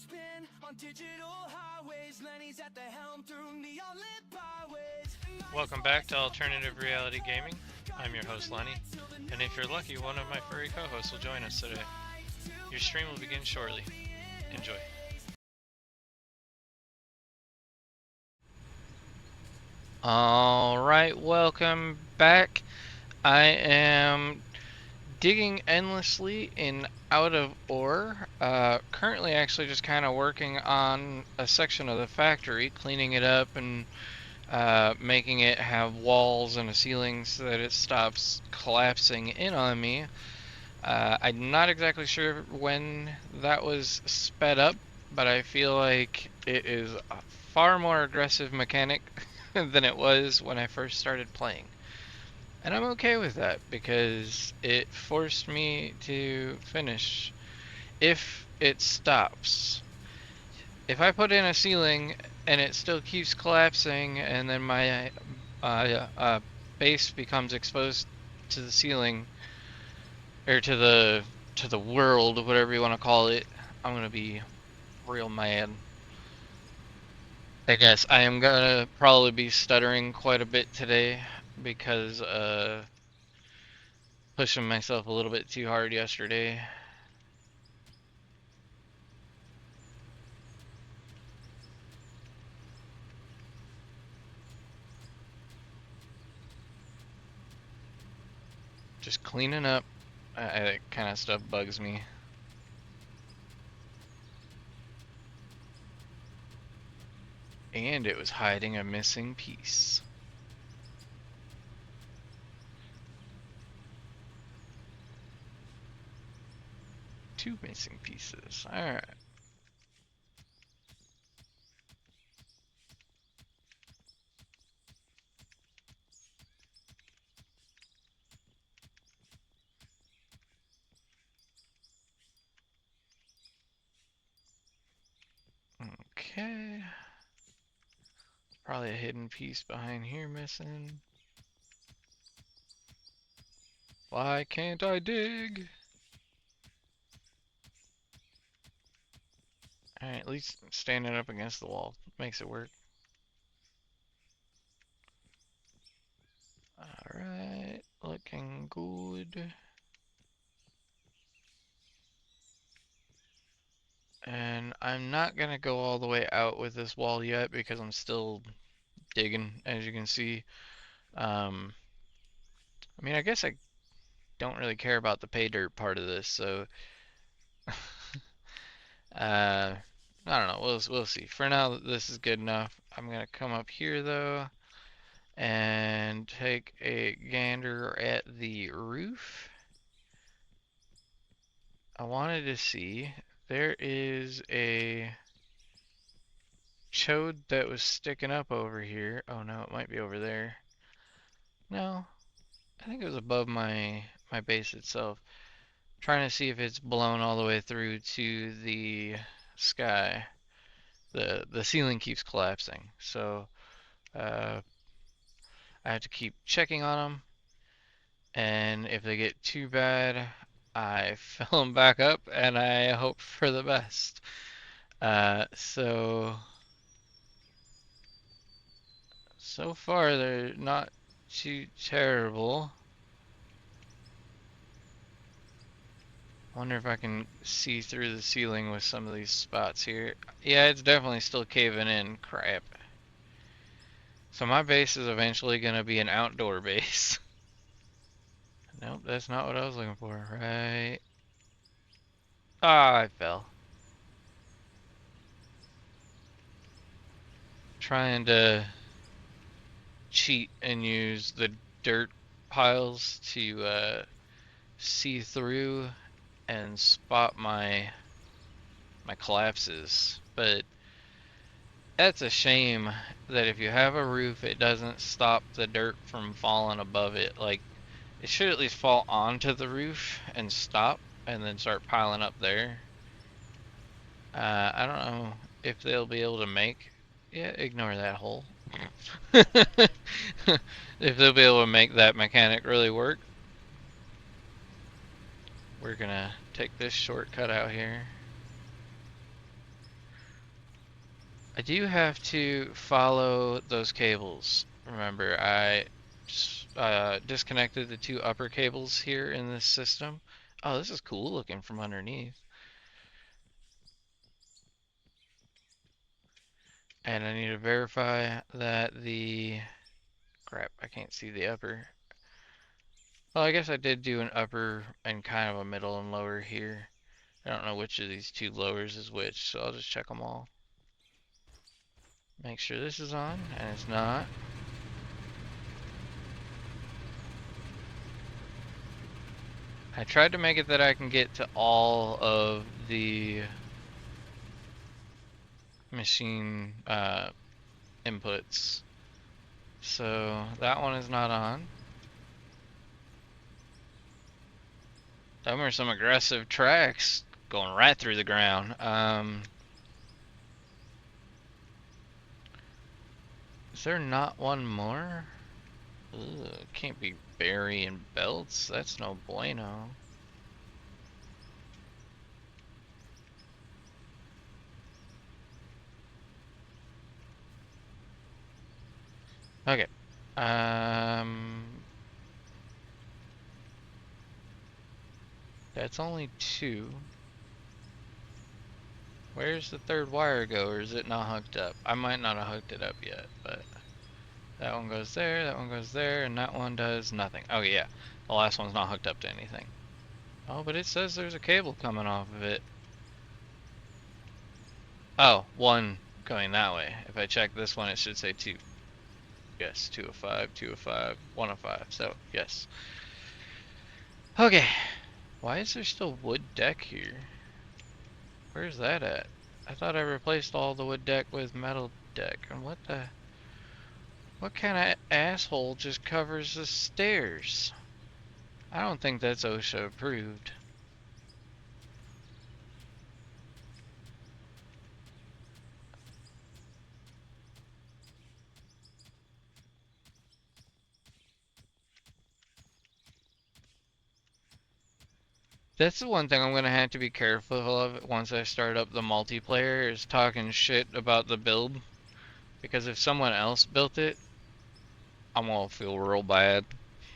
spin on digital highways. Lenny's at the helm through neon lit byways. Welcome back to Alternative Reality Gaming. I'm your host Lenny, and if you're lucky, one of my furry co-hosts will join us today. Your stream will begin shortly. Enjoy. Alright, welcome back. I am digging endlessly in out of ore. Currently actually just kind of working on a section of the factory, cleaning it up and making it have walls and a ceiling so that it stops collapsing in on me. I'm not exactly sure when that was sped up, but I feel like it is a far more aggressive mechanic than it was when I first started playing. And I'm okay with that because it forced me to finish if it stops. If I put in a ceiling and it still keeps collapsing and then my base becomes exposed to the ceiling or to the world, whatever you want to call it, I'm gonna be real mad. I guess I am gonna probably be stuttering quite a bit today because pushing myself a little bit too hard yesterday. Just cleaning up. That kind of stuff bugs me. And it was hiding a missing piece. Two missing pieces. Alright. Okay. Probably a hidden piece behind here missing. Why can't I dig? Alright, at least standing up against the wall makes it work. Alright, looking good. And I'm not gonna go all the way out with this wall yet because I'm still digging, as you can see. I mean, I guess I don't really care about the pay dirt part of this, so I don't know. We'll see. For now, this is good enough. I'm gonna come up here though and take a gander at the roof. I wanted to see, there is a chode that was sticking up over here. Oh no, it might be over there. No, I think it was above my base itself. I'm trying to see if it's blown all the way through to the sky. The ceiling keeps collapsing, so I have to keep checking on them. And if they get too bad, I fill them back up and I hope for the best. So far they're not too terrible. Wonder if I can see through the ceiling with some of these spots here. Yeah, it's definitely still caving in. Crap. So my base is eventually gonna be an outdoor base. Nope, that's not what I was looking for. Right. Ah, I fell. Trying to cheat and use the dirt piles to see through and spot my collapses, but that's a shame that if you have a roof, it doesn't stop the dirt from falling above it. Like, it should at least fall onto the roof and stop, and then start piling up there. I don't know if they'll be able to make. Yeah, ignore that hole. If they'll be able to make that mechanic really work. We're gonna take this shortcut out here. I do have to follow those cables. Remember, I disconnected the two upper cables here in this system. Oh, this is cool looking from underneath. And I need to verify that the... Crap, I can't see the upper. Well, I guess I did do an upper and kind of a middle and lower here. I don't know which of these two lowers is which, so I'll just check them all. Make sure this is on, and it's not. I tried to make it that I can get to all of the machine inputs. So that one is not on. Them are some aggressive tracks going right through the ground. Is there not one more? Ugh, can't be burying belts. That's no bueno. Okay. That's only two. Where's the third wire go, or is it not hooked up? I might not have hooked it up yet, but that one goes there, that one goes there, and that one does nothing. Oh yeah, the last one's not hooked up to anything. Oh, but it says there's a cable coming off of it. Oh, one going that way. If I check this one, it should say two. Yes, 2 of 5, 2 of 5, 1 of 5. So, yes. Okay. Why is there still wood deck here? Where's that at? I thought I replaced all the wood deck with metal deck. And what the... What kind of asshole just covers the stairs? I don't think that's OSHA approved. That's the one thing I'm gonna have to be careful of once I start up the multiplayer, is talking shit about the build. Because if someone else built it, I'm gonna feel real bad.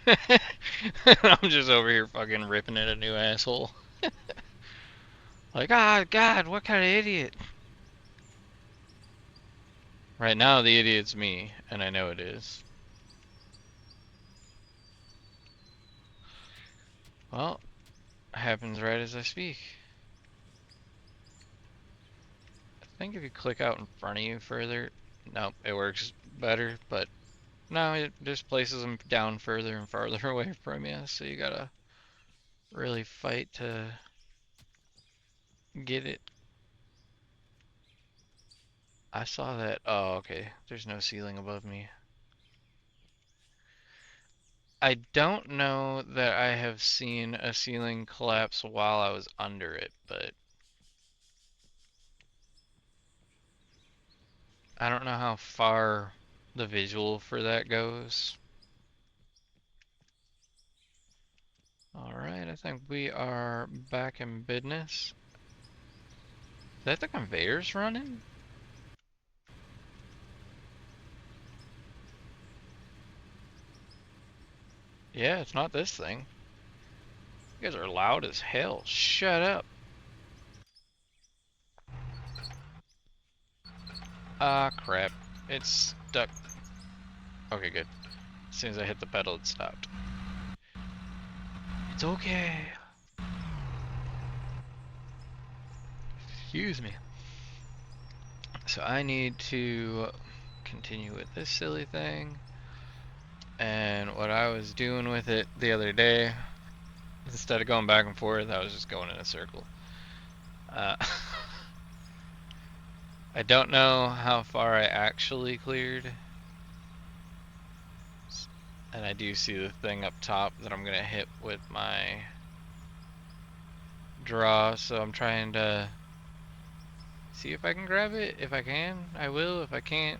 I'm just over here fucking ripping at a new asshole. Like, ah, God, what kind of idiot? Right now, the idiot's me, and I know it is. Well, happens right as I speak. I think if you click out in front of you further, nope, it works better, but no, it just places them down further and farther away from you, so you gotta really fight to get it. I saw that. Oh, okay. There's no ceiling above me. I don't know that I have seen a ceiling collapse while I was under it, but I don't know how far the visual for that goes. Alright, I think we are back in business. Is that the conveyors running? Yeah, it's not this thing. You guys are loud as hell. Shut up. Ah, crap. It's stuck. Okay, good. As soon as I hit the pedal, it stopped. It's okay. Excuse me. So I need to continue with this silly thing. And what I was doing with it the other day, instead of going back and forth, I was just going in a circle. I don't know how far I actually cleared. And I do see the thing up top that I'm gonna hit with my draw, so I'm trying to see if I can grab it. If I can, I will. If I can't,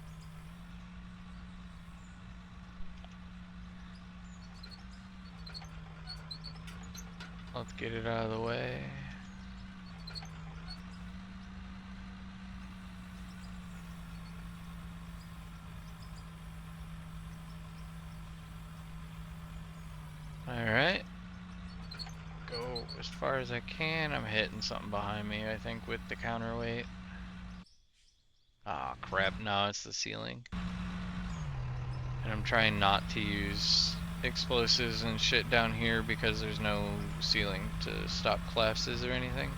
let's get it out of the way. Alright. Go as far as I can. I'm hitting something behind me, I think, with the counterweight. Ah, crap. No, it's the ceiling. And I'm trying not to use explosives and shit down here because there's no ceiling to stop collapses or anything.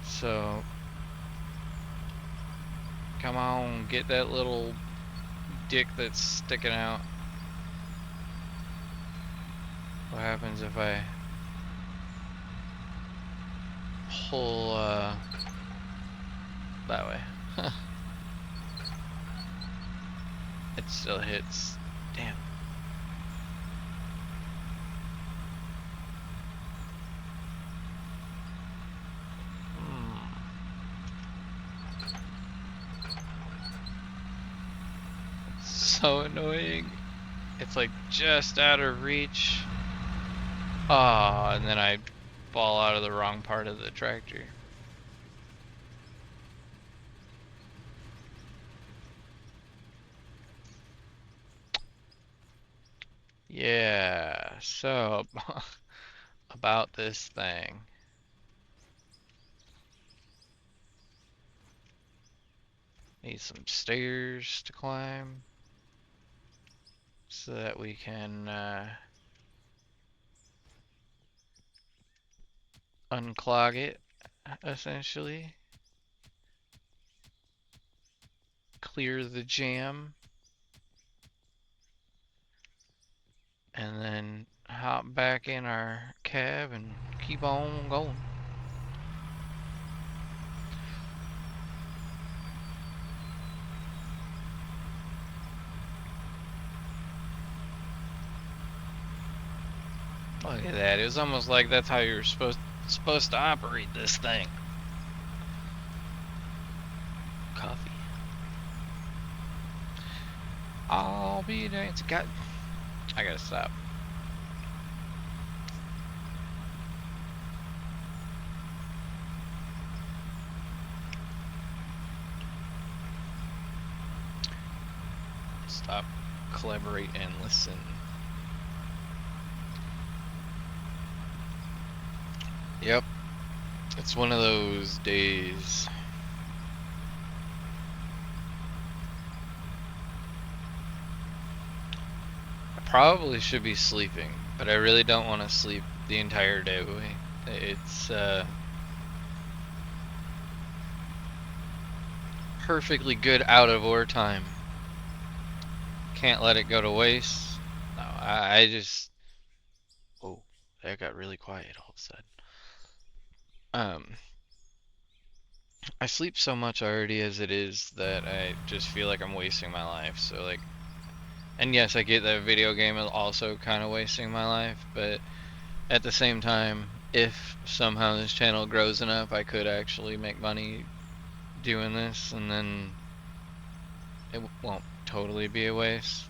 So, come on, get that little dick that's sticking out. What happens if I pull that way? It still hits. Damn. So annoying. It's like just out of reach. Ah, and then I fall out of the wrong part of the tractor. Yeah, so about this thing. Need some stairs to climb so that we can unclog it, essentially. Clear the jam. And then hop back in our cab and keep on going. Look at that. It was almost like that's how you're supposed to operate this thing. Coffee. I'll be dancing. God, I gotta stop. Stop, collaborate, and listen. Yep, it's one of those days. I probably should be sleeping, but I really don't want to sleep the entire day. It's perfectly good out of war time. Can't let it go to waste. No, I just. Oh, that got really quiet all of a sudden. I sleep so much already as it is that I just feel like I'm wasting my life. So like, and yes, I get that video game is also kind of wasting my life, but at the same time, if somehow this channel grows enough, I could actually make money doing this, and then it won't totally be a waste.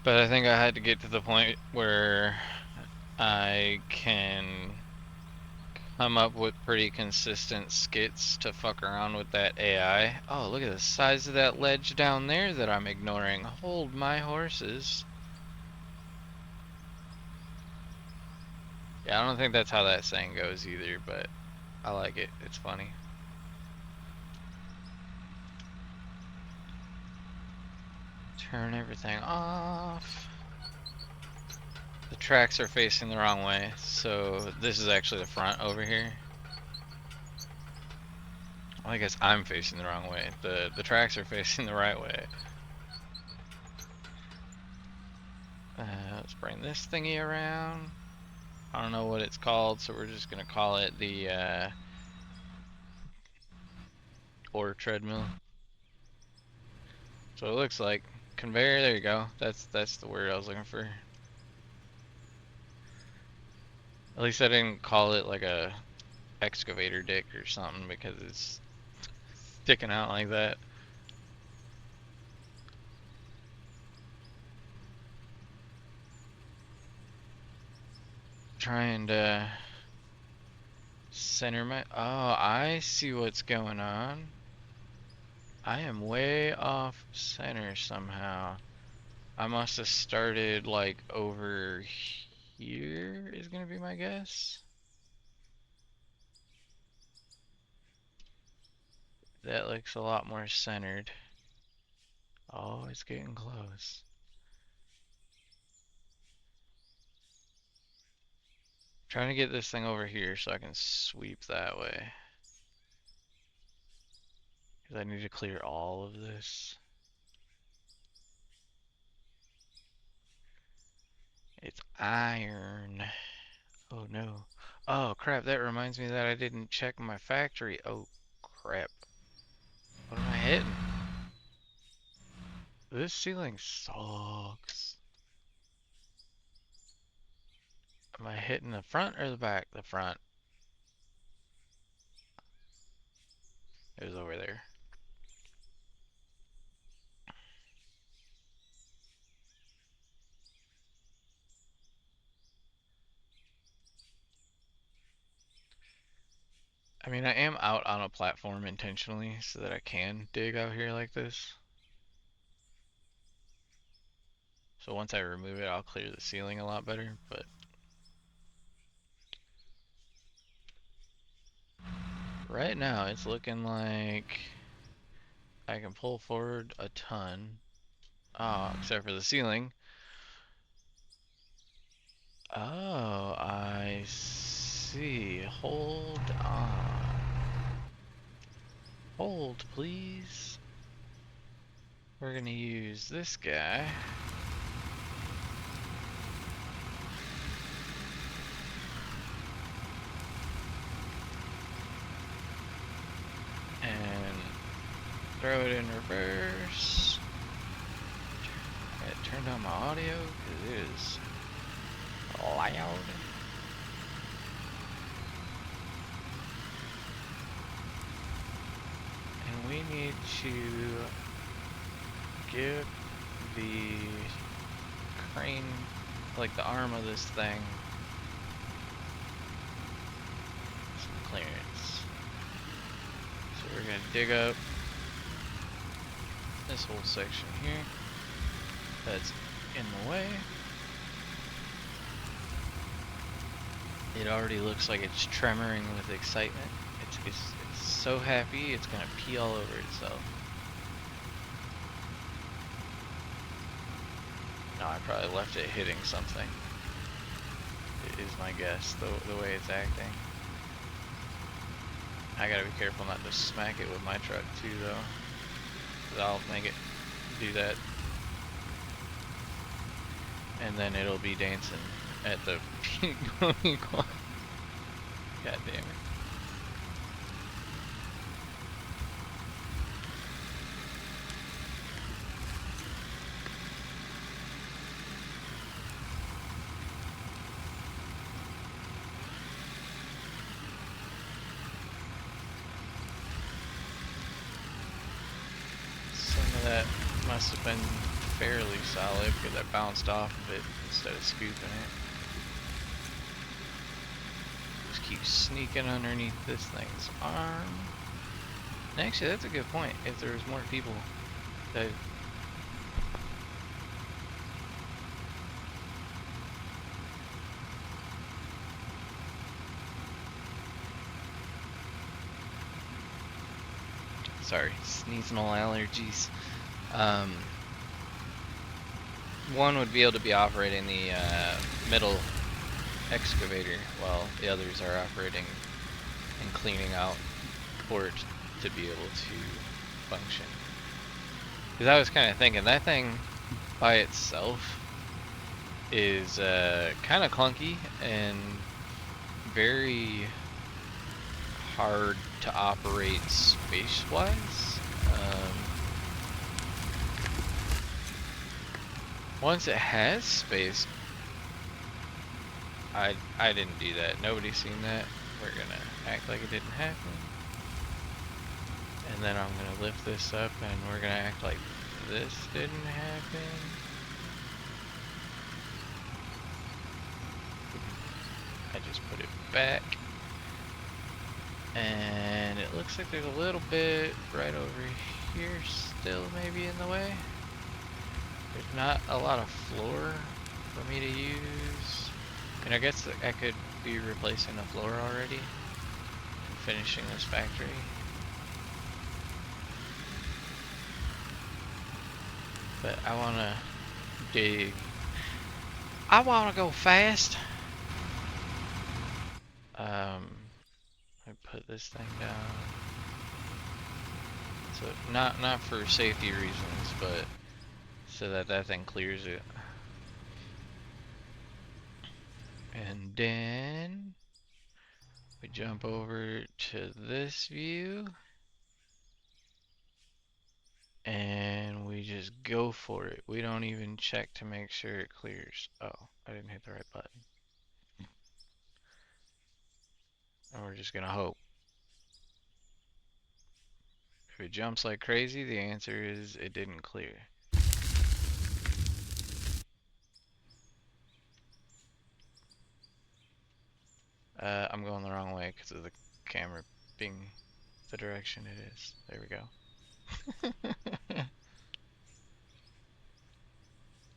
But I think I had to get to the point where I can come up with pretty consistent skits to fuck around with that AI. Oh, look at the size of that ledge down there that I'm ignoring. Hold my horses. Yeah, I don't think that's how that saying goes either, but I like it. It's funny. Turn everything off. The tracks are facing the wrong way, so this is actually the front over here. Well, I guess I'm facing the wrong way. The tracks are facing the right way. Let's bring this thingy around. I don't know what it's called, so we're just gonna call it the ore treadmill. So it looks like conveyor. There you go. That's the word I was looking for. At least I didn't call it like a excavator dick or something because it's sticking out like that. trying to center my... Oh, I see what's going on. I am way off center somehow. I must have started like over here is gonna be my guess. That looks a lot more centered. Oh, it's getting close. Trying to get this thing over here so I can sweep that way. Because I need to clear all of this. It's iron. Oh no. Oh crap, that reminds me that I didn't check my factory. Oh crap. What am I hitting? This ceiling sucks. Am I hitting the front or the back? The front. It was over there. I mean, I am out on a platform intentionally so that I can dig out here like this. So once I remove it, I'll clear the ceiling a lot better, but right now it's looking like I can pull forward a ton. Except for the ceiling. Oh, I see. Hold on. Hold, please. We're gonna use this guy. And throw it in reverse. I turned on my audio because it is loud. And we need to give the crane, like the arm of this thing, some clearance. So we're gonna dig up this whole section here that's in the way. It already looks like it's tremoring with excitement. It's so happy it's gonna pee all over itself. No, I probably left it hitting something. It is my guess, the way it's acting. I gotta be careful not to smack it with my truck too though, 'cause I'll make it do that. And then it'll be dancing at the peak glowing one. God damn it. Some of that must have been fairly solid because I bounced off of it instead of scooping it. Just keep sneaking underneath this thing's arm. And actually, that's a good point. If there was more people that... Sorry, seasonal allergies. One would be able to be operating the middle excavator while the others are operating and cleaning out for it to be able to function. Because I was kind of thinking that thing by itself is kind of clunky and very hard to operate space-wise. Once it has space, I didn't do that. Nobody's seen that. We're gonna act like it didn't happen. And then I'm gonna lift this up and we're gonna act like this didn't happen. just put it back. And it looks like there's a little bit right over here still maybe in the way. There's not a lot of floor for me to use. And I guess I could be replacing the floor already and finishing this factory. But I want to dig. I want to go fast. I put this thing down. So not for safety reasons, but so that that thing clears it. And then we jump over to this view. And we just go for it. We don't even check to make sure it clears. Oh, I didn't hit the right button. And we're just gonna hope. If it jumps like crazy, the answer is it didn't clear. I'm going the wrong way because of the camera being the direction it is. There we go.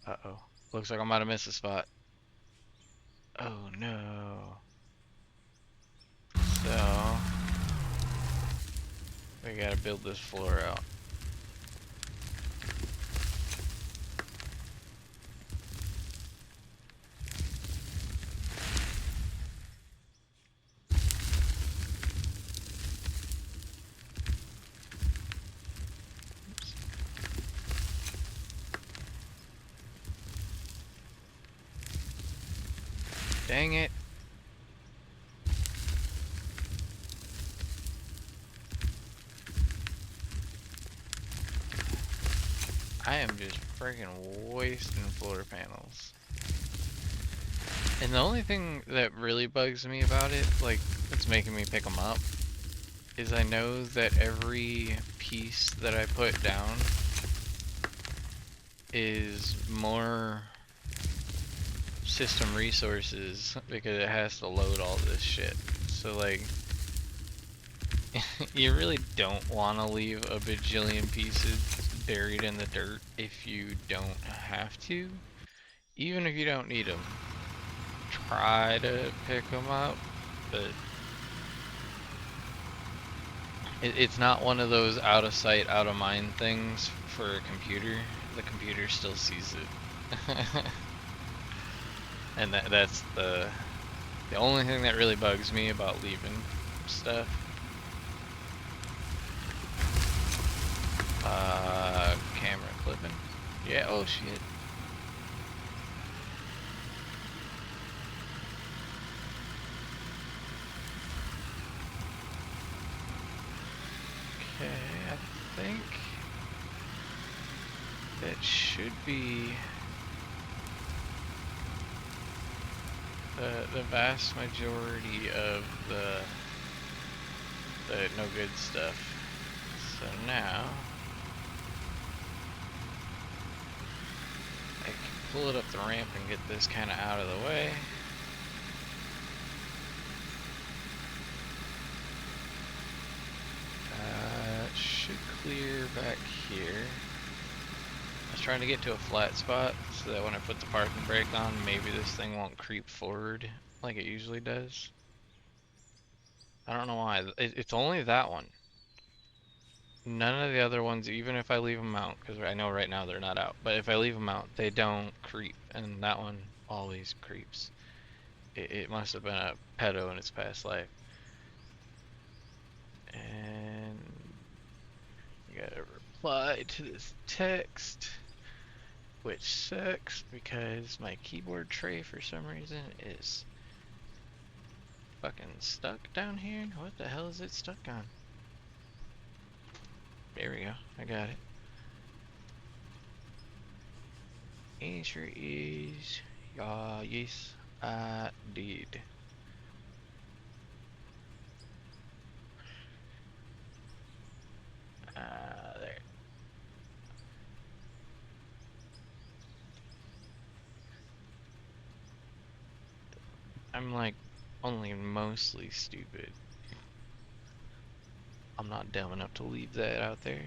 Uh-oh. Looks like I'm about to miss a spot. Oh no. So, we gotta build this floor out. Dang it. I am just freaking wasting floor panels. And the only thing that really bugs me about it, like, that's making me pick them up, is I know that every piece that I put down is more system resources because it has to load all this shit. So, like, you really don't want to leave a bajillion pieces buried in the dirt if you don't have to. Even if you don't need them, try to pick them up, but it's not one of those out of sight, out of mind things for a computer. The computer still sees it. And that's the only thing that really bugs me about leaving stuff. Camera clipping. Yeah, oh shit. Okay, I think that should be the vast majority of the no good stuff. So now I can pull it up the ramp and get this kind of out of the way. Should clear back here. I was trying to get to a flat spot so that when I put the parking brake on, maybe this thing won't creep forward like it usually does. I don't know why. It's only that one. None of the other ones, even if I leave them out, because I know right now they're not out, but if I leave them out, they don't creep, and that one always creeps. It must have been a pedo in its past life. And you gotta reply to this text, which sucks because my keyboard tray for some reason is fucking stuck down here. What the hell is it stuck on? There we go. I got it. Answer is yes, I did. There. I'm like only mostly stupid. I'm not dumb enough to leave that out there.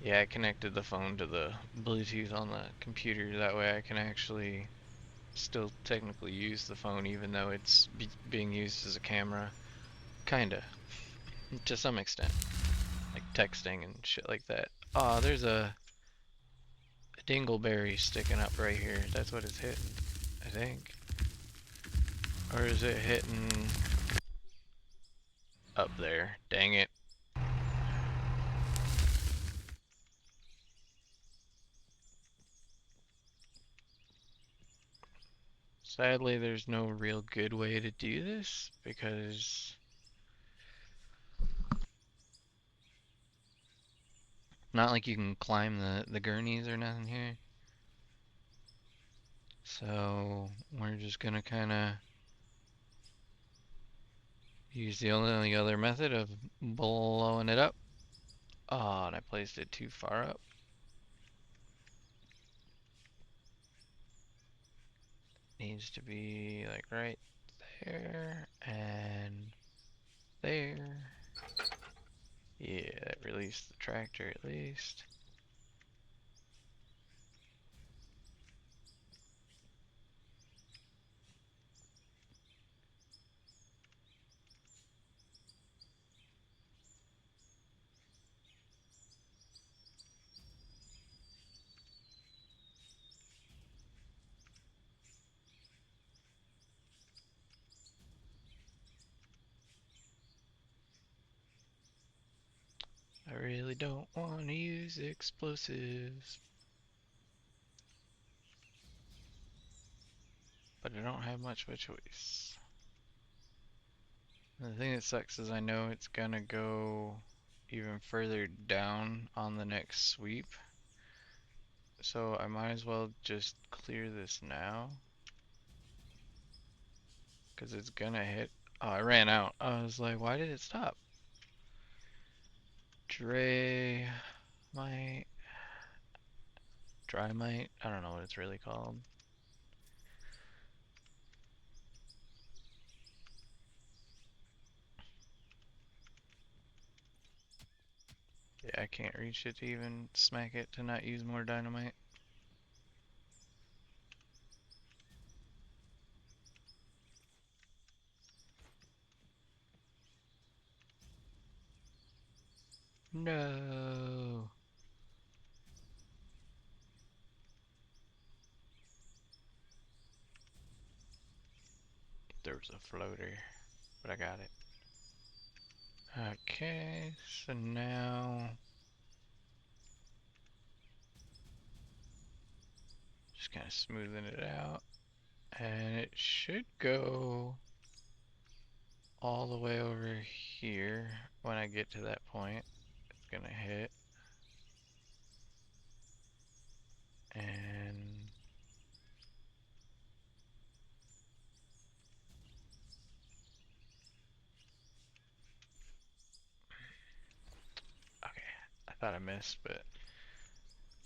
Yeah, I connected the phone to the Bluetooth on the computer. That way I can actually still technically use the phone even though it's being used as a camera. Kinda. To some extent. Like texting and shit like that. Aw, there's a dingleberry sticking up right here. That's what it's hitting, I think. Or is it hitting up there? Dang it. Sadly, there's no real good way to do this because not like you can climb the gurneys or nothing here. So we're just gonna kinda use the only other method of blowing it up. Oh, and I placed it too far up. Needs to be like right there and there. Yeah, that released the tractor at least. I really don't want to use explosives, but I don't have much of a choice. The thing that sucks is I know it's gonna go even further down on the next sweep, so I might as well just clear this now, because it's gonna hit. Oh, I ran out. I was like, why did it stop? Dry might, dry might. I don't know what it's really called. Yeah, I can't reach it to even smack it to not use more dynamite. No. There was a floater, but I got it. Okay, so now just kind of smoothing it out, and it should go all the way over here. When I get to that point, it's gonna hit, and okay, I thought I missed, but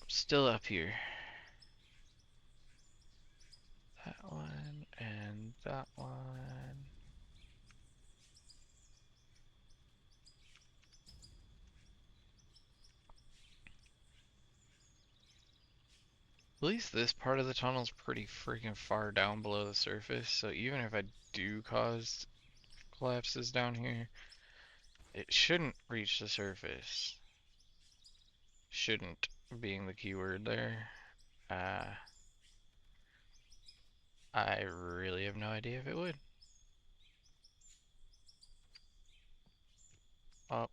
I'm still up here. That one and that one. At least this part of the tunnel is pretty freaking far down below the surface, so even if I do cause collapses down here, it shouldn't reach the surface. Shouldn't being the keyword there. Uh, I really have no idea if it would. Oh,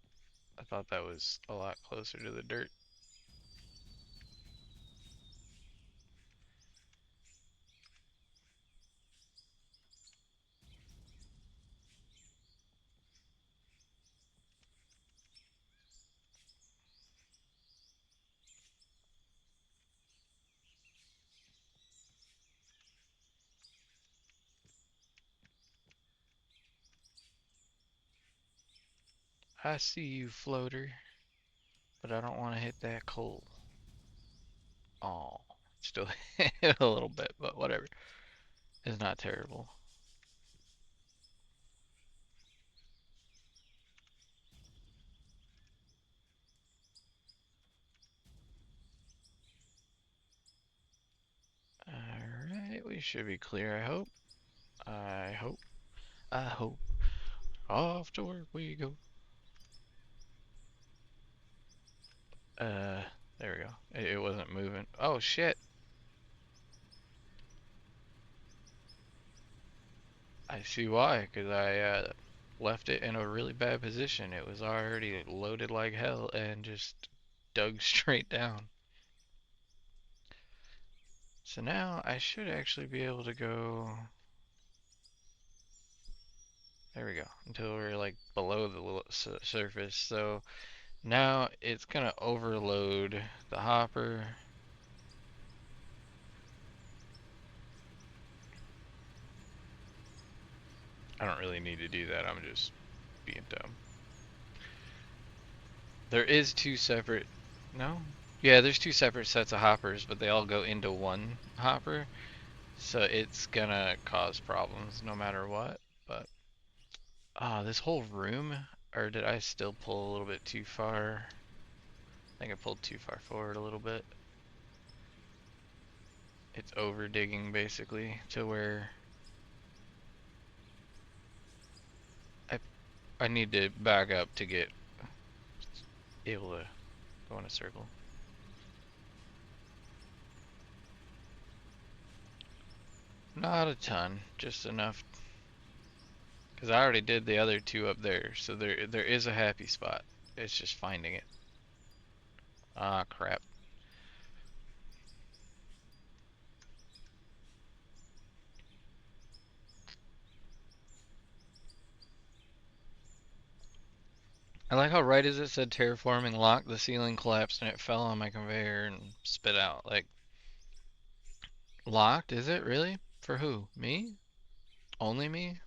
I thought that was a lot closer to the dirt. I see you, floater. but I don't want to hit that coal. Oh, still hit a little bit, but whatever. It's not terrible. Alright, we should be clear, I hope. I hope. I hope. Off to work we go. There we go. It wasn't moving. Oh, shit. I see why, because I left it in a really bad position. It was already loaded like hell and just dug straight down. So now I should actually be able to go. There we go. Until we're like below the surface. So now it's gonna overload the hopper. I don't really need to do that. I'm just being dumb. There is two separate. No? Yeah, there's two separate sets of hoppers, but they all go into one hopper. So it's gonna cause problems no matter what. But this whole room, or did I still pull a little bit too far? I think I pulled too far forward a little bit. It's over digging basically to where I need to back up to get able to go in a circle. Not a ton, just enough. Because I already did the other two up there, so there is a happy spot. It's just finding it. Ah, crap. I like how right as it said terraforming locked, the ceiling collapsed and it fell on my conveyor and spit out. Like, locked? Is it really? For who? Me? Only me?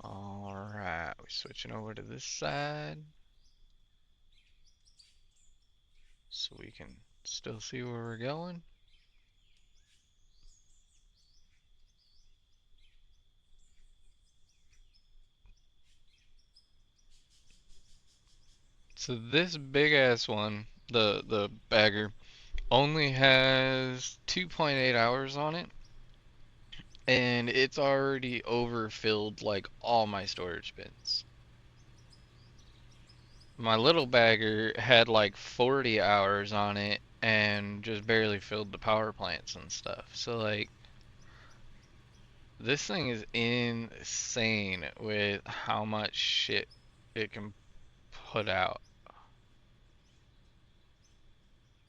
Alright, we're switching over to this side. So we can still see where we're going. So this big ass one, the bagger, only has 2.8 hours on it, and it's already overfilled like all my storage bins. My little bagger had like 40 hours on it and just barely filled the power plants and stuff. So like this thing is insane with how much shit it can put out.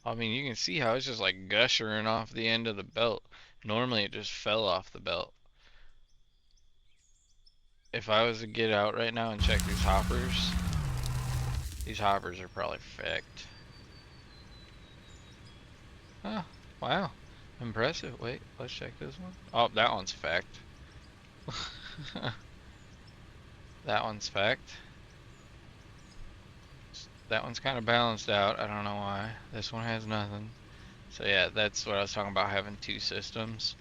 I mean, you can see how it's just like gushering off the end of the belt. Normally it just fell off the belt. If I was to get out right now and check these hoppers are probably fecked. Oh, wow. Impressive. Wait, let's check this one. Oh, that one's fecked. That one's fecked. That one's kind of balanced out. I don't know why. This one has nothing. So yeah, that's what I was talking about, having two systems.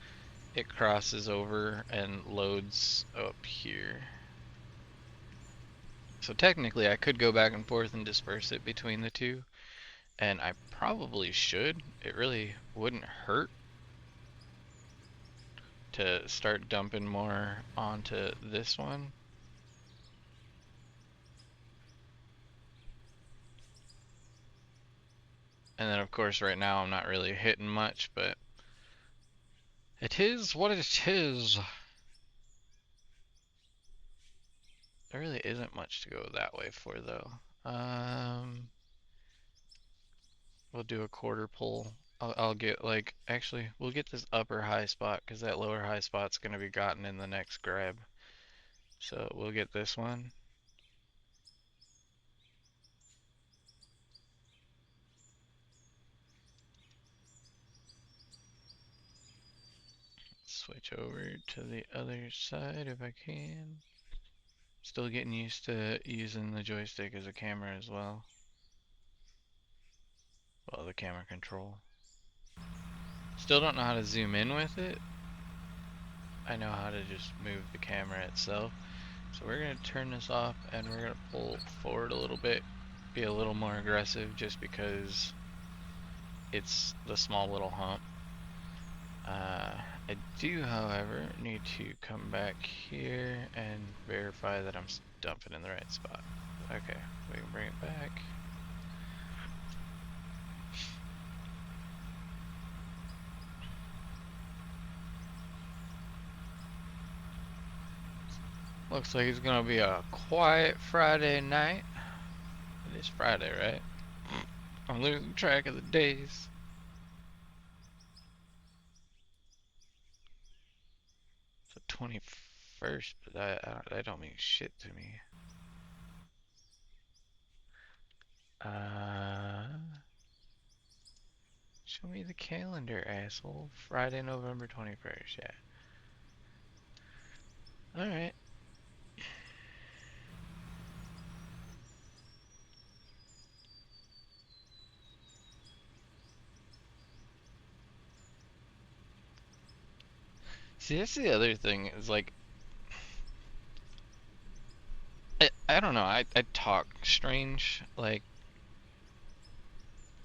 It crosses over and loads up here. So technically I could go back and forth and disperse it between the two, and I probably should. It really wouldn't hurt to start dumping more onto this one. And then of course right now I'm not really hitting much, but it is what it is. There really isn't much to go that way for though. We'll do a quarter pull. I'll get like, actually, we'll get this upper high spot because that lower high spot's going to be gotten in the next grab. So we'll get this one. switch over to the other side if I can. Still getting used to using the joystick as a camera as well. Well, the camera control. Still don't know how to zoom in with it. I know how to just move the camera itself. So we're going to turn this off and we're going to pull forward a little bit. Be a little more aggressive just because it's the small little hump. I do, however, need to come back here and verify that I'm dumping in the right spot. Okay, we can bring it back. Looks like it's gonna be a quiet Friday night. It is Friday, right? I'm losing track of the days. It's the 21st, but that don't mean shit to me. Show me the calendar, asshole. Friday, November 21st, yeah. Alright. See, that's the other thing, is like, I don't know, I talk strange, like,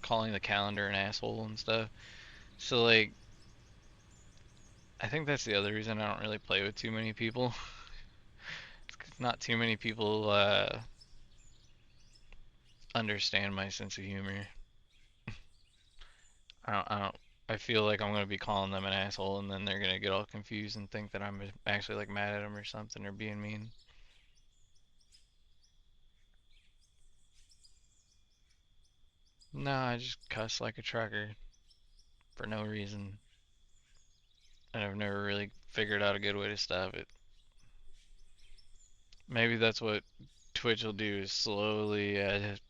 calling the calendar an asshole and stuff. So, like, I think that's the other reason I don't really play with too many people. It's 'cause not too many people, understand my sense of humor. I feel like I'm gonna be calling them an asshole and then they're gonna get all confused and think that I'm actually, like, mad at them or something or being mean. No, I just cuss like a trucker for no reason. And I've never really figured out a good way to stop it. Maybe that's what Twitch will do, is slowly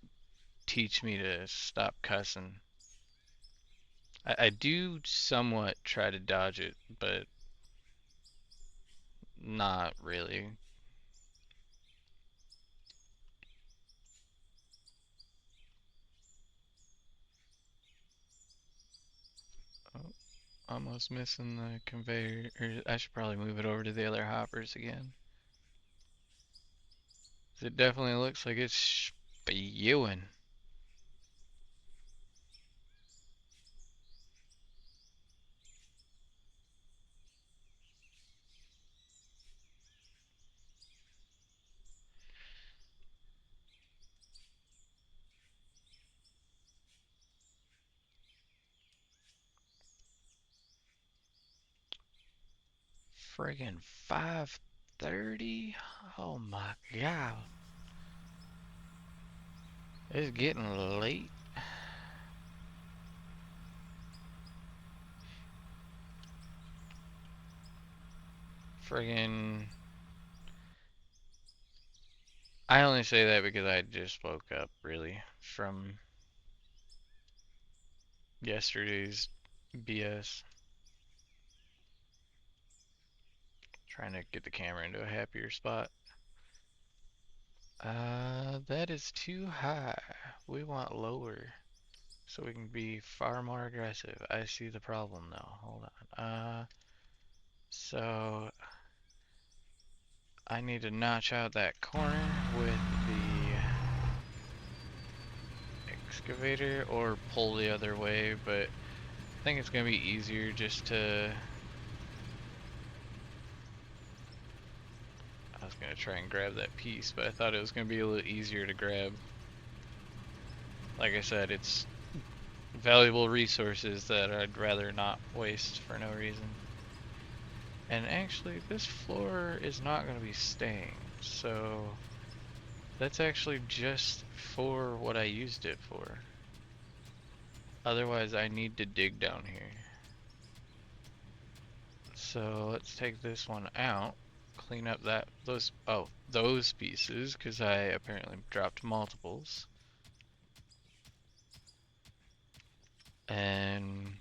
teach me to stop cussing. I do somewhat try to dodge it, but not really. Oh, almost missing the conveyor. Or I should probably move it over to the other hoppers again. It definitely looks like it's spewing. Friggin' 5:30? Oh my god. It's getting late. Friggin'. I only say that because I just woke up, really, from yesterday's BS. Trying to get the camera into a happier spot. That is too high. We want lower so we can be far more aggressive. I see the problem though. Hold on. So I need to notch out that corner with the excavator or pull the other way, but I think it's gonna be easier just to... I was gonna try and grab that piece, but I thought it was gonna be a little easier to grab. Like I said, it's valuable resources that I'd rather not waste for no reason. And actually, this floor is not going to be staying, so that's actually just for what I used it for. Otherwise, I need to dig down here. So let's take this one out, clean up those pieces, because I apparently dropped multiples. And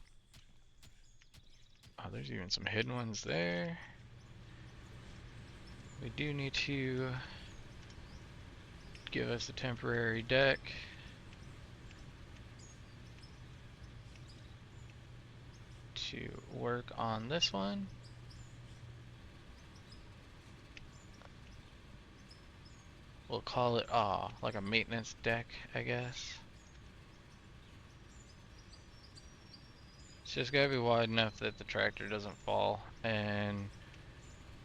Oh, there's even some hidden ones there. We do need to give us a temporary deck. To work on this one. We'll call it, like a maintenance deck, I guess. It's just gotta be wide enough that the tractor doesn't fall, and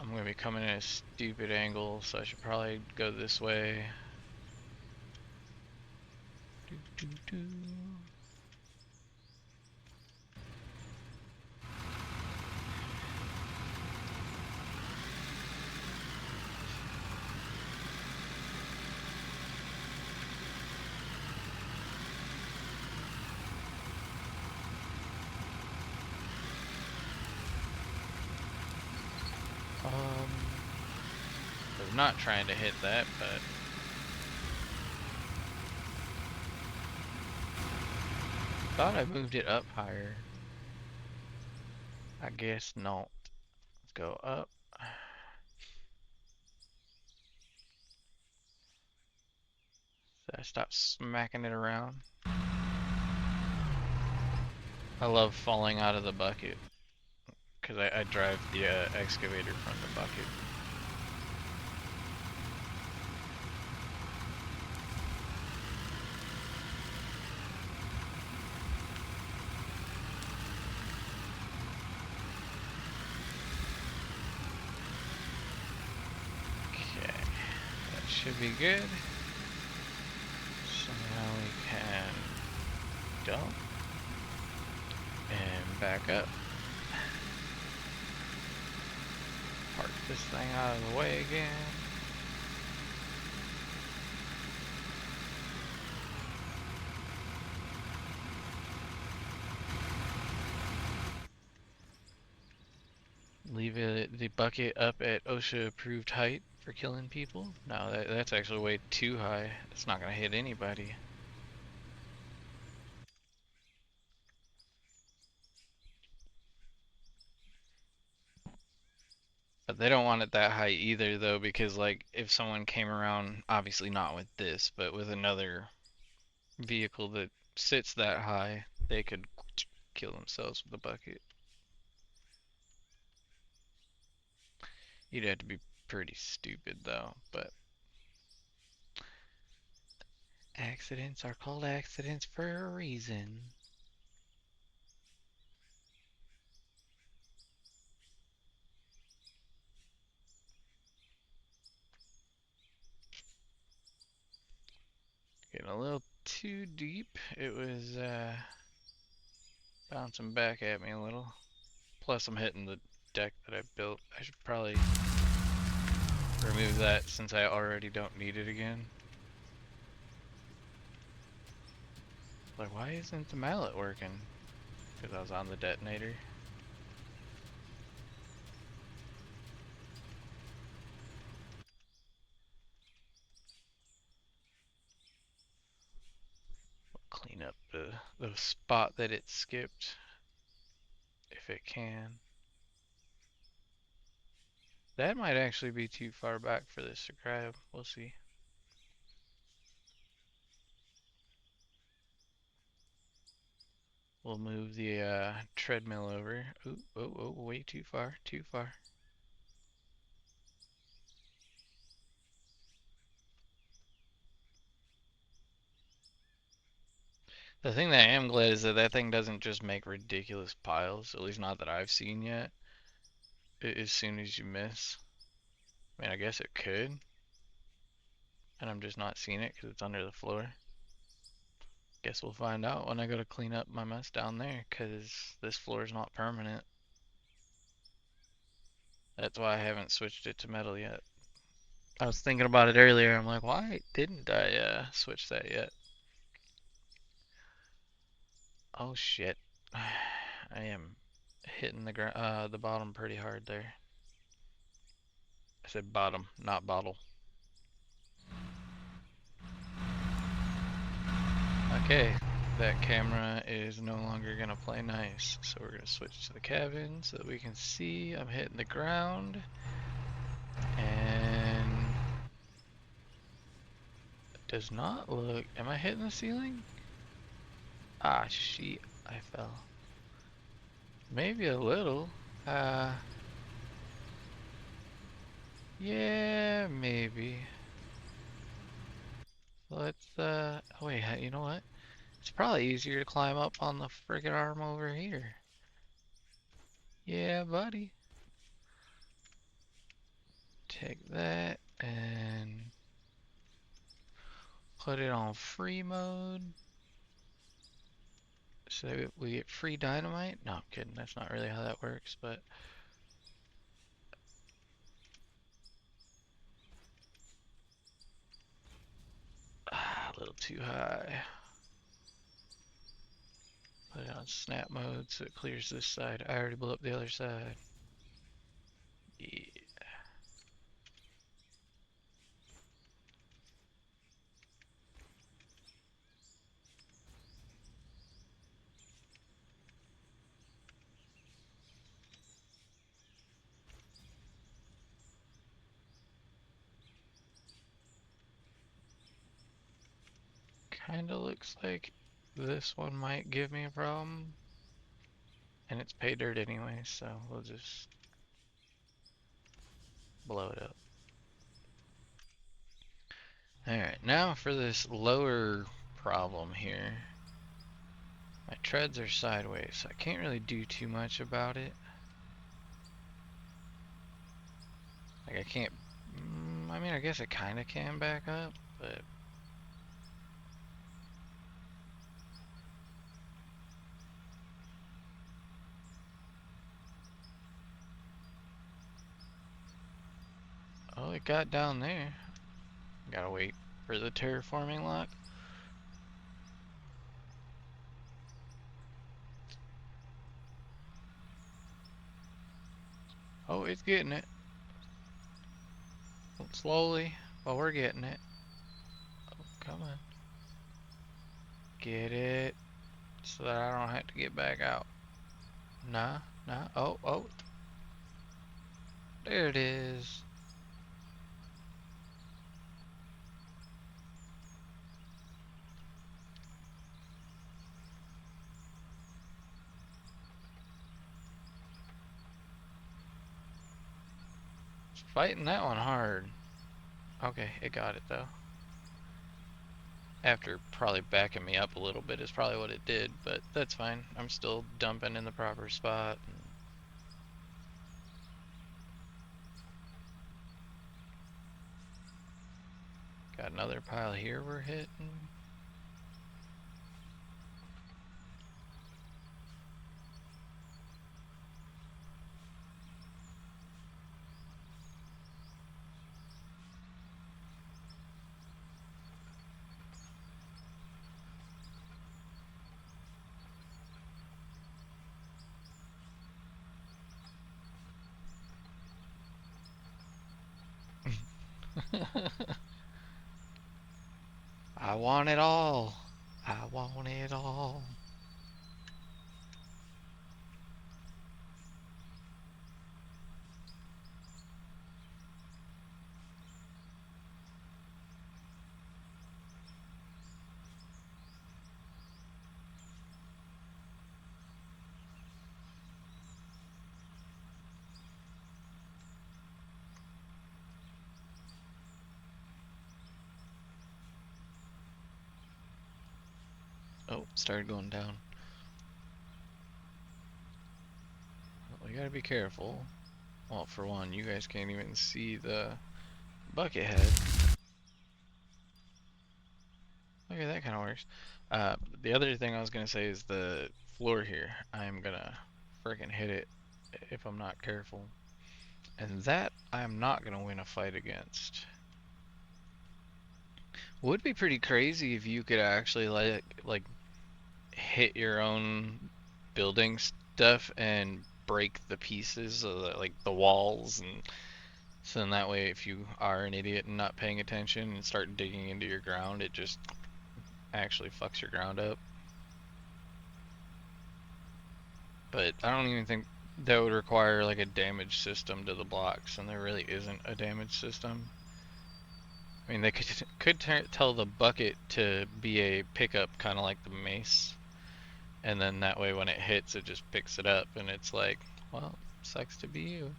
I'm gonna be coming in a stupid angle, so I should probably go this way. Doo -doo -doo. I was not trying to hit that, but thought I moved it up higher. I guess not. Let's go up. So I stop smacking it around. I love falling out of the bucket because I drive the excavator from the bucket. Should be good. So now we can dump and back up. Park this thing out of the way again. Leave the bucket up at OSHA approved height for killing people. No, that's actually way too high. It's not gonna hit anybody. But they don't want it that high either though, because like if someone came around, obviously not with this, but with another vehicle that sits that high, they could kill themselves with the bucket. You'd have to be pretty stupid though, but accidents are called accidents for a reason. Getting a little too deep. It was bouncing back at me a little. Plus I'm hitting the deck that I built. I should probably remove that since I already don't need it again. Like, why isn't the mallet working? Because I was on the detonator. Clean up the spot that it skipped, if it can. That might actually be too far back for this to grab. We'll see. We'll move the treadmill over. Ooh, oh, way too far, too far. The thing that I am glad is that that thing doesn't just make ridiculous piles, at least not that I've seen yet, as soon as you miss. I mean, I guess it could, and I'm just not seeing it because it's under the floor. Guess we'll find out when I go to clean up my mess down there, because this floor is not permanent. That's why I haven't switched it to metal yet. I was thinking about it earlier. I'm like, why didn't I switch that yet? Oh shit. I am hitting the bottom pretty hard there. I said bottom, not bottle. Okay, that camera is no longer gonna play nice. So we're gonna switch to the cabin so that we can see I'm hitting the ground. And it does not look, am I hitting the ceiling? Ah, shit, I fell. Maybe a little. Yeah, maybe. Let's, oh wait, you know what? It's probably easier to climb up on the friggin' arm over here. Yeah, buddy. Take that and put it on free mode so we get free dynamite. No, I'm kidding. That's not really how that works, but a little too high. Put it on snap mode so it clears this side. I already blew up the other side. Yeah. Kinda looks like this one might give me a problem. And it's pay dirt anyway, so we'll just blow it up. Alright, now for this lower problem here. My treads are sideways, so I can't really do too much about it. Like I can't, I mean I guess I kinda can back up, but oh, it got down there. Gotta wait for the terraforming lock. Oh, it's getting it. Slowly, but we're getting it. Oh, come on. Get it. So that I don't have to get back out. Nah, nah. Oh, oh. There it is. It's fighting that one hard. Okay, it got it though. After probably backing me up a little bit is probably what it did, but that's fine. I'm still dumping in the proper spot. Got another pile here we're hitting. I want it all. I want it all. Oh, started going down. We gotta be careful. Well, for one, you guys can't even see the bucket head. Okay, that kind of works. The other thing I was gonna say is the floor here. I'm gonna freaking hit it if I'm not careful. And that I'm not gonna win a fight against. Would be pretty crazy if you could actually like hit your own building stuff and break the pieces of like the walls, and so then that way if you are an idiot and not paying attention and start digging into your ground, it just actually fucks your ground up. But I don't even think that would require like a damage system to the blocks, and there really isn't a damage system. I mean, they could tell the bucket to be a pickup, kind of like the mace, and then that way when it hits, it just picks it up, and it's like, well, sucks to be you.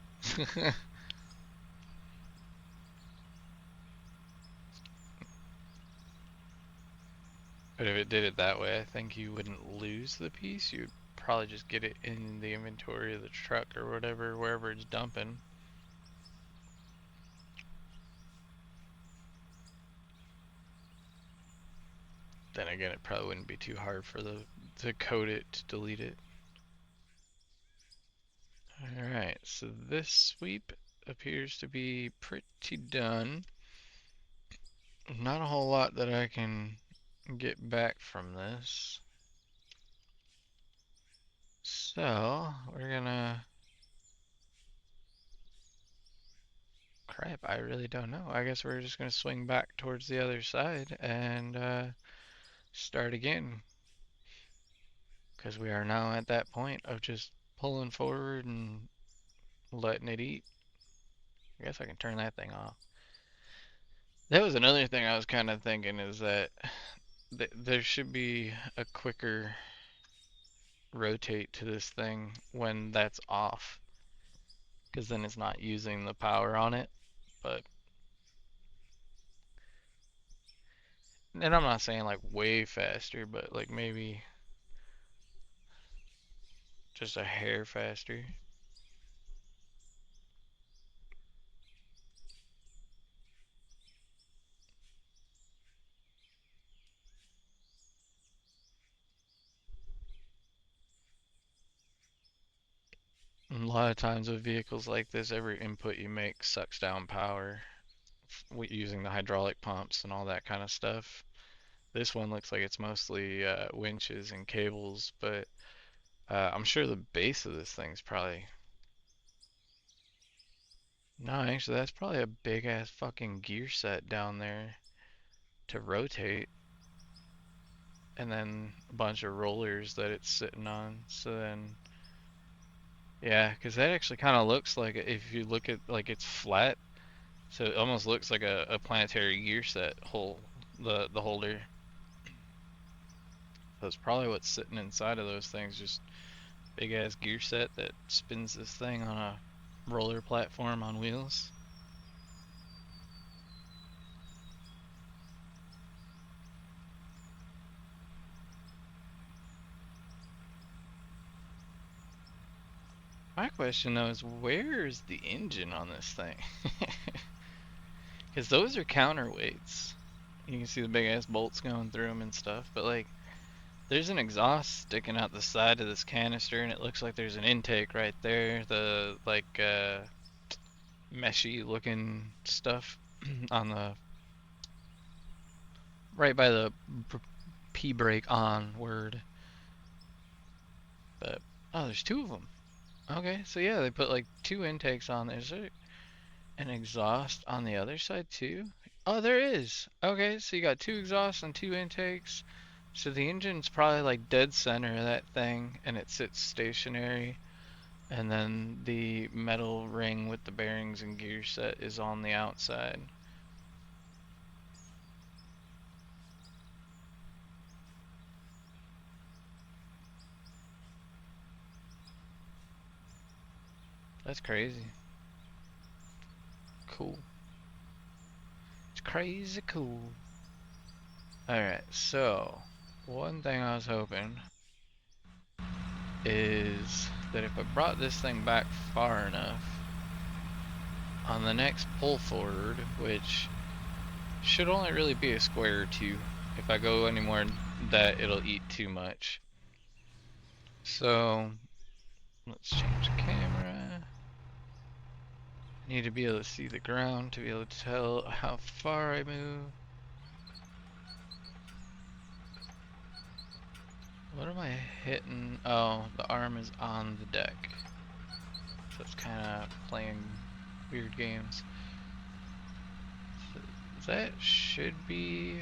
But if it did it that way, I think you wouldn't lose the piece. You'd probably just get it in the inventory of the truck or whatever, wherever it's dumping. Then again, it probably wouldn't be too hard for to code it to delete it. Alright, so this sweep appears to be pretty done. Not a whole lot that I can get back from this. So, we're gonna... Crap, I really don't know. I guess we're just gonna swing back towards the other side and start again. Because we are now at that point of just pulling forward and letting it eat. I guess I can turn that thing off. That was another thing I was kind of thinking, is that there should be a quicker rotate to this thing when that's off, because then it's not using the power on it. But, and I'm not saying like way faster, but like maybe just a hair faster. And a lot of times with vehicles like this, every input you make sucks down power using the hydraulic pumps and all that kind of stuff. This one looks like it's mostly winches and cables, but I'm sure the base of this thing's probably... No, actually, that's probably a big ass fucking gear set down there to rotate, and then a bunch of rollers that it's sitting on. So then, yeah, because that actually kind of looks like, if you look at like it's flat, so it almost looks like a planetary gear set hole, the holder. That's probably what's sitting inside of those things, just big ass gear set that spins this thing on a roller platform on wheels. My question though is, where's the engine on this thing? Because those are counterweights. You can see the big ass bolts going through them and stuff, but like, there's an exhaust sticking out the side of this canister, and it looks like there's an intake right there. The like meshy looking stuff on the right by the P brake on word. But oh, there's two of them. Okay, so yeah, they put like two intakes on there. Is there an exhaust on the other side too? Oh, there is. Okay, so you got two exhausts and two intakes. So the engine's probably like dead center of that thing, and it sits stationary. And then the metal ring with the bearings and gear set is on the outside. That's crazy. Cool. It's crazy cool. Alright, so one thing I was hoping is that if I brought this thing back far enough, on the next pull forward, which should only really be a square or two, if I go any more than that, it'll eat too much. So let's change the camera. I need to be able to see the ground to be able to tell how far I move. What am I hitting? Oh, the arm is on the deck. So it's kind of playing weird games. So that should be...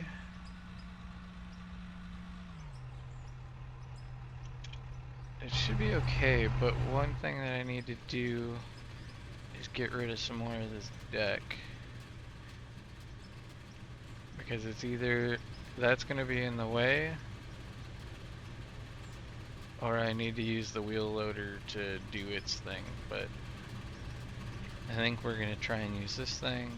it should be okay, but one thing that I need to do is get rid of some more of this deck. Because it's either that's going to be in the way, or I need to use the wheel loader to do its thing. But I think we're going to try and use this thing.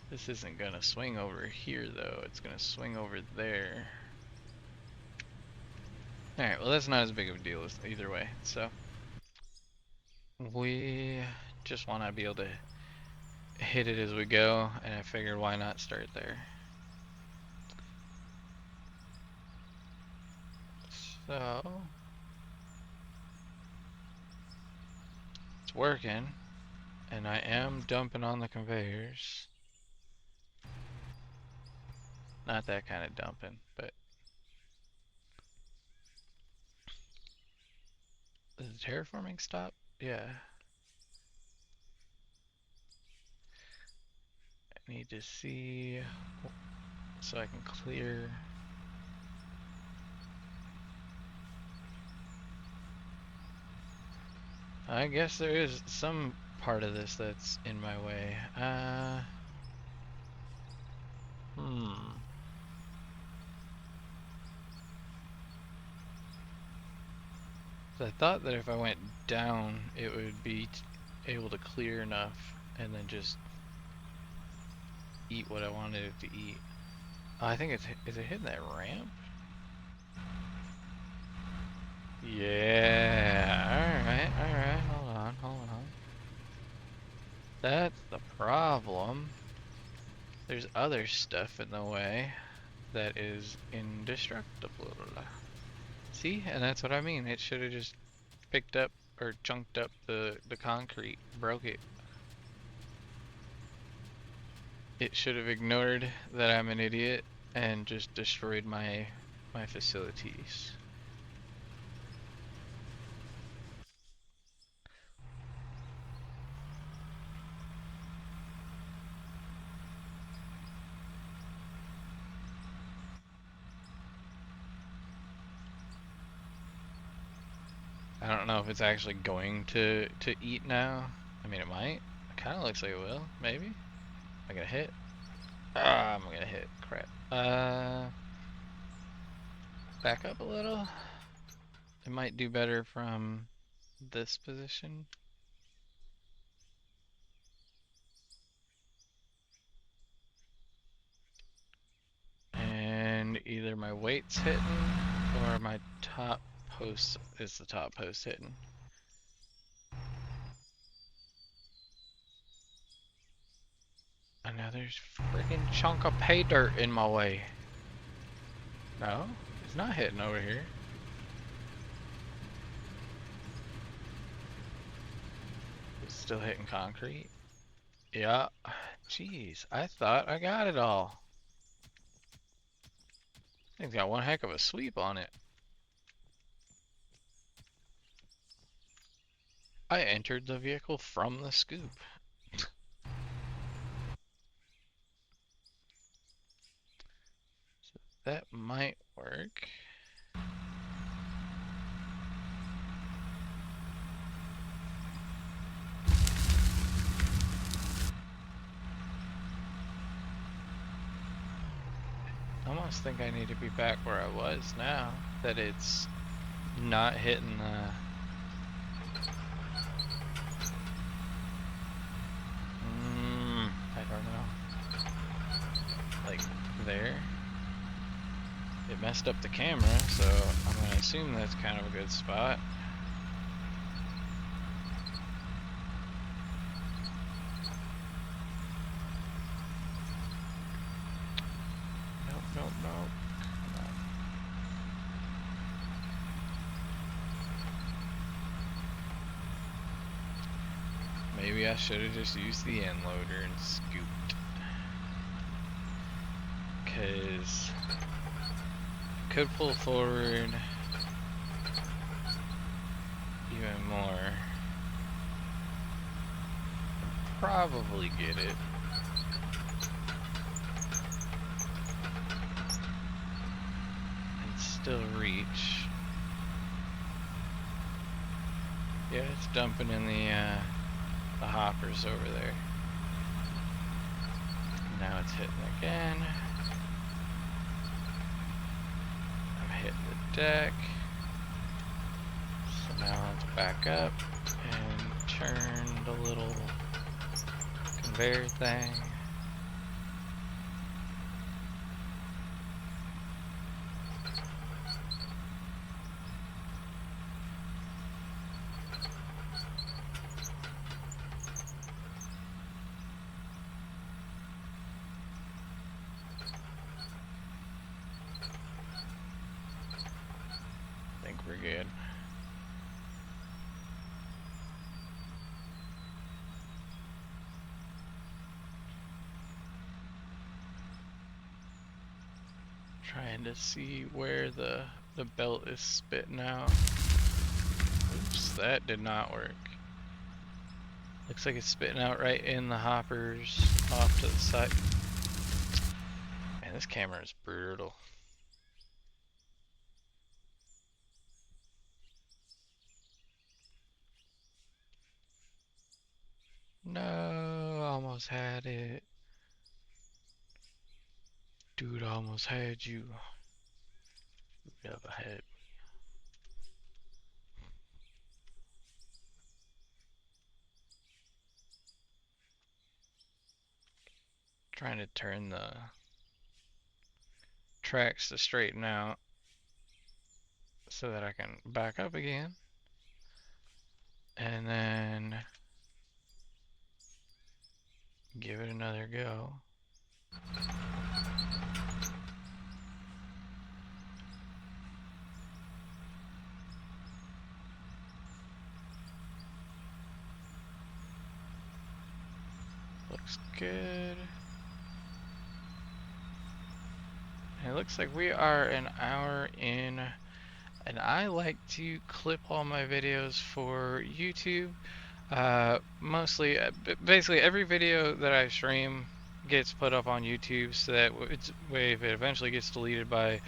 This isn't gonna swing over here though, it's gonna swing over there. Alright, well that's not as big of a deal as either way, so. We just wanna be able to hit it as we go, and I figured why not start there. So. It's working, and I am dumping on the conveyors. Not that kind of dumping, but does the terraforming stop? Yeah. I need to see so I can clear. I guess there is some part of this that's in my way. So I thought that if I went down, it would be able to clear enough and then just eat what I wanted it to eat. Oh, I think is it hitting that ramp? Yeah, alright, hold on. That's the problem. There's other stuff in the way that is indestructible. See, and that's what I mean. It should have just picked up or chunked up the concrete, broke it. It should have ignored that I'm an idiot and just destroyed my facilities. I don't know if it's actually going to eat now. I mean, it might. It kind of looks like it will. Maybe. Am I gonna hit? Ah, I'm gonna hit. Crap. Back up a little. It might do better from this position. And either my weight's hitting or my top post is the top post hitting. Another freaking chunk of pay dirt in my way. No, it's not hitting over here. It's still hitting concrete. Yeah. Jeez, I thought I got it all. It's got one heck of a sweep on it. I entered the vehicle from the scoop. So that might work. I almost think I need to be back where I was now that it's not hitting the I don't know, like there. It messed up the camera, so I'm gonna assume that's kind of a good spot. Nope. Come on. Maybe I should have just used the end loader and scooped. Cause could pull forward more. Probably get it. And still reach. Yeah, it's dumping in the hoppers over there. Now it's hitting again. I'm hitting the deck. So now let's back up and turn the little conveyor thing. I think we're good. Trying to see where the belt is spitting out. Oops, that did not work. Looks like it's spitting out right in the hoppers off to the side. Man, this camera is brutal. No, almost had it. Dude, almost had you. Never had. Trying to turn the tracks to straighten out so that I can back up again. And then give it another go. Looks good. It looks like we are an hour in, and I like to clip all my videos for YouTube. Mostly, basically every video that I stream gets put up on YouTube, so that if it eventually gets deleted by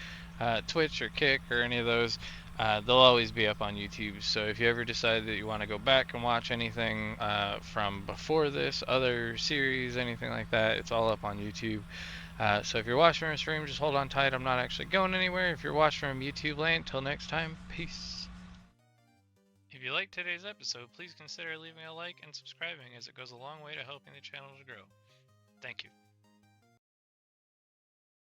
Twitch or Kick or any of those, they'll always be up on YouTube. So if you ever decide that you want to go back and watch anything from before this, other series, anything like that, it's all up on YouTube. So if you're watching from a stream, just hold on tight. I'm not actually going anywhere. If you're watching from YouTube land, until next time, peace. If you liked today's episode, please consider leaving a like and subscribing, as it goes a long way to helping the channel to grow. Thank you.